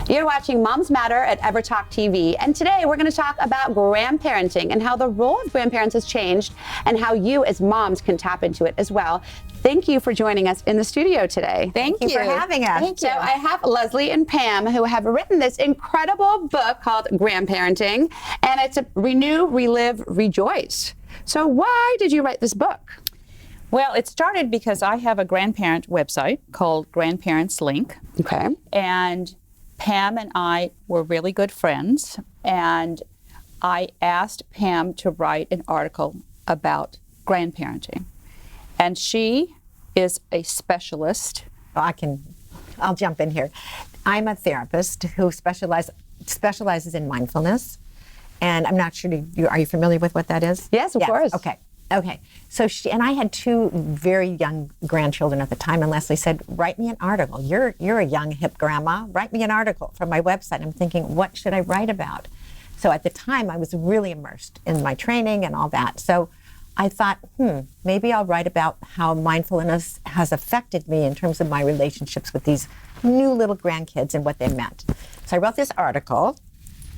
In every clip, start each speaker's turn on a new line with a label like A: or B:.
A: You're watching Moms Matter at EverTalk TV, and today we're going to talk about grandparenting and how the role of grandparents has changed and how you as moms can tap into it as well. Thank you for joining us in the studio today.
B: Thank you for having us.
A: Thank you. So I have Leslie and Pam who have written this incredible book called Grandparenting, and it's a Renew, Relive, Rejoice. So why did you write this book?
B: Well, it started because I have a grandparent website called Grandparents Link.
A: Okay.
B: And Pam and I were really good friends, and I asked Pam to write an article about grandparenting. And she is a specialist.
C: I'll jump in here. I'm a therapist who specializes in mindfulness. And I'm not sure, are you familiar with what that is?
A: Yes, of course.
C: Okay. So she and I had two very young grandchildren at the time, and Leslie said, write me an article. You're a young, hip grandma. Write me an article from my website. I'm thinking, what should I write about? So at the time, I was really immersed in my training and all that. So I thought, maybe I'll write about how mindfulness has affected me in terms of my relationships with these new little grandkids and what they meant. So I wrote this article,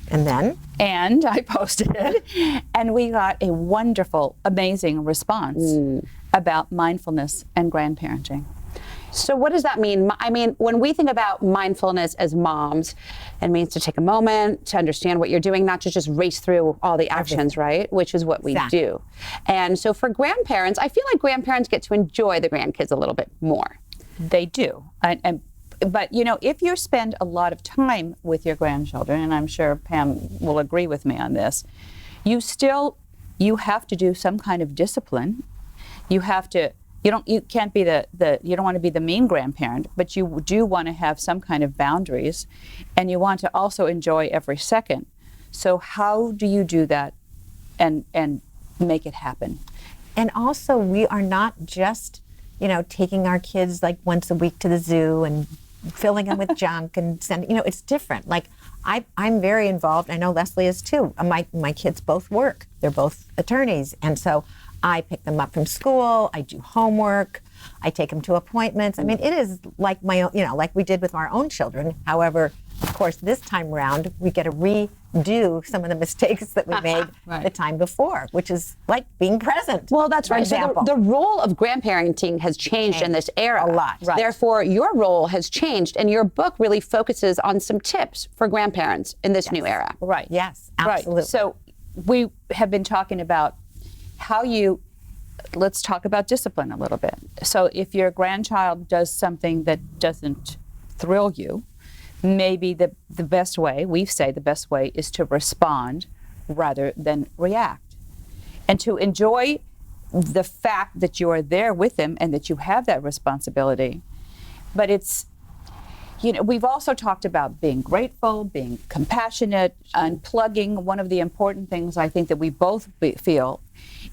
C: and
B: I posted it, and we got a wonderful, amazing response about mindfulness and grandparenting.
A: So what does that mean? I mean, when we think about mindfulness as moms, it means to take a moment to understand what you're doing, not to just race through all the actions, right? Which is what we do. And so for grandparents, I feel like grandparents get to enjoy the grandkids a little bit more.
B: They do. But, you know, if you spend a lot of time with your grandchildren, and I'm sure Pam will agree with me on this, you have to do some kind of discipline. You can't be you don't want to be the mean grandparent, but you do want to have some kind of boundaries, and you want to also enjoy every second. So how do you do that and make it happen?
C: And also, we are not just, taking our kids like once a week to the zoo and filling them with junk and sending, it's different. Like I'm very involved. I know Leslie is too. My kids both work. They're both attorneys. And so I pick them up from school. I do homework. I take them to appointments. I mean, it is like my own, like we did with our own children. However, of course, this time around, we get to redo some of the mistakes that we made the time before, which is like being present.
A: Well, that's right. So the role of grandparenting has changed in this era.
C: A lot.
A: Right. Therefore, your role has changed, and your book really focuses on some tips for grandparents in this new era.
B: Right.
C: Yes, absolutely.
B: Right. So we have been talking about let's talk about discipline a little bit. So if your grandchild does something that doesn't thrill you, maybe the best way, we say the best way, is to respond rather than react. And to enjoy the fact that you are there with them and that you have that responsibility. But it's, we've also talked about being grateful, being compassionate, unplugging. One of the important things I think that we both feel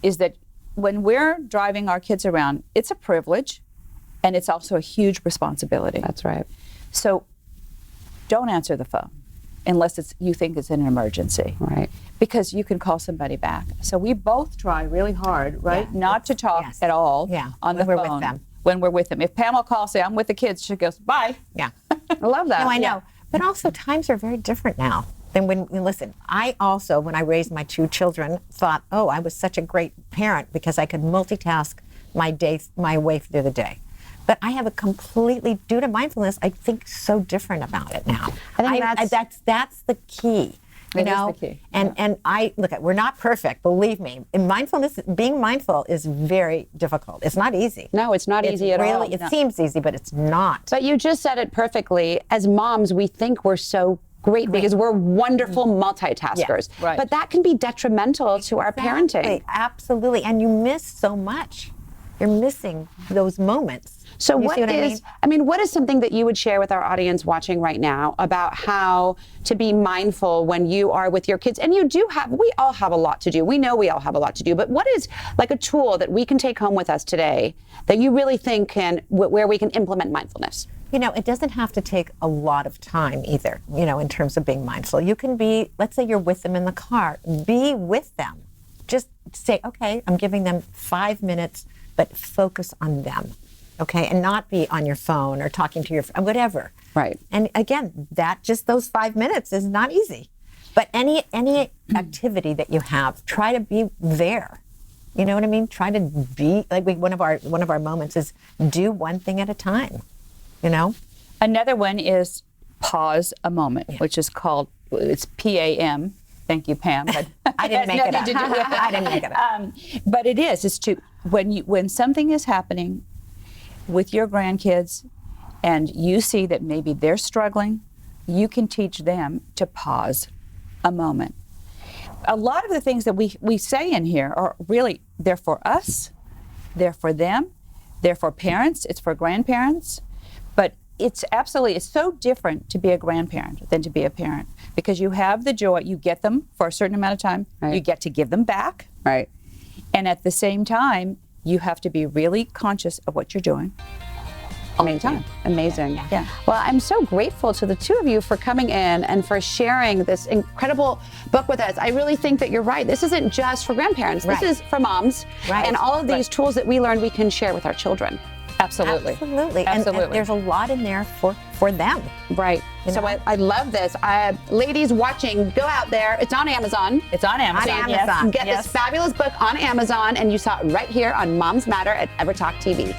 B: is that when we're driving our kids around, it's a privilege and it's also a huge responsibility.
A: That's right.
B: So don't answer the phone unless you think it's an emergency.
A: Right.
B: Because you can call somebody back. So we both try really hard, right, not to talk at all on the phone.
C: When we're with them.
B: When we're with them. If Pam will call, say, I'm with the kids, she goes, bye.
C: Yeah.
A: I love that.
C: No, I know. But also times are very different now than listen, I also, when I raised my two children, thought, I was such a great parent because I could multitask my way through the day. But I have due to mindfulness, I think so different about it now.
A: I think
C: that's the key.
B: It is the key.
C: And we're not perfect, believe me. In mindfulness, being mindful is very difficult. It's not easy.
A: No, it's not easy at all.
C: It seems easy, but it's not.
A: But you just said it perfectly. As moms, we think we're so great because we're wonderful multitaskers.
C: Yeah, right.
A: But that can be detrimental to our parenting.
C: Absolutely. And you miss so much. You're missing those moments.
A: So what is something that you would share with our audience watching right now about how to be mindful when you are with your kids? And we all have a lot to do. We know we all have a lot to do, but what is like a tool that we can take home with us today that you really think where we can implement mindfulness?
C: It doesn't have to take a lot of time either, in terms of being mindful. You can let's say you're with them in the car, be with them. Just say, okay, I'm giving them 5 minutes, but focus on them. Okay, and not be on your phone or talking to your friend, whatever.
A: Right.
C: And again, just those 5 minutes is not easy. But any activity that you have, try to be there. You know what I mean? Try to be like one of our moments is do one thing at a time. You know?
B: Another one is pause a moment, which is called, it's PAM. Thank you, Pam. But
C: I didn't make it up.
B: nothing to do with it.
C: I didn't make it up.
B: But it's to when something is happening with your grandkids and you see that maybe they're struggling, you can teach them to pause a moment. A lot of the things that we say in here are really, they're for us, they're for them, they're for parents, it's for grandparents, but it's so different to be a grandparent than to be a parent, because you have the joy, you get them for a certain amount of time,
A: Right.
B: you get to give them back,
A: Right.
B: and at the same time, you have to be really conscious of what you're doing all the time.
A: Amazing.
B: Yeah.
A: Well, I'm so grateful to the two of you for coming in and for sharing this incredible book with us. I really think that you're right. This isn't just for grandparents.
C: Right.
A: This is for moms.
C: Right.
A: And all of these tools that we learned, we can share with our children.
B: Absolutely.
C: Absolutely.
B: Absolutely.
C: And there's a lot in there for them.
A: Right.
C: You
A: So
C: know?
A: I love this. Ladies watching, go out there. It's on Amazon.
B: It's on Amazon.
C: On
B: yes.
C: Amazon.
A: Get
B: Yes.
A: this fabulous book on Amazon, and you saw it right here on Moms Matter at EverTalk TV.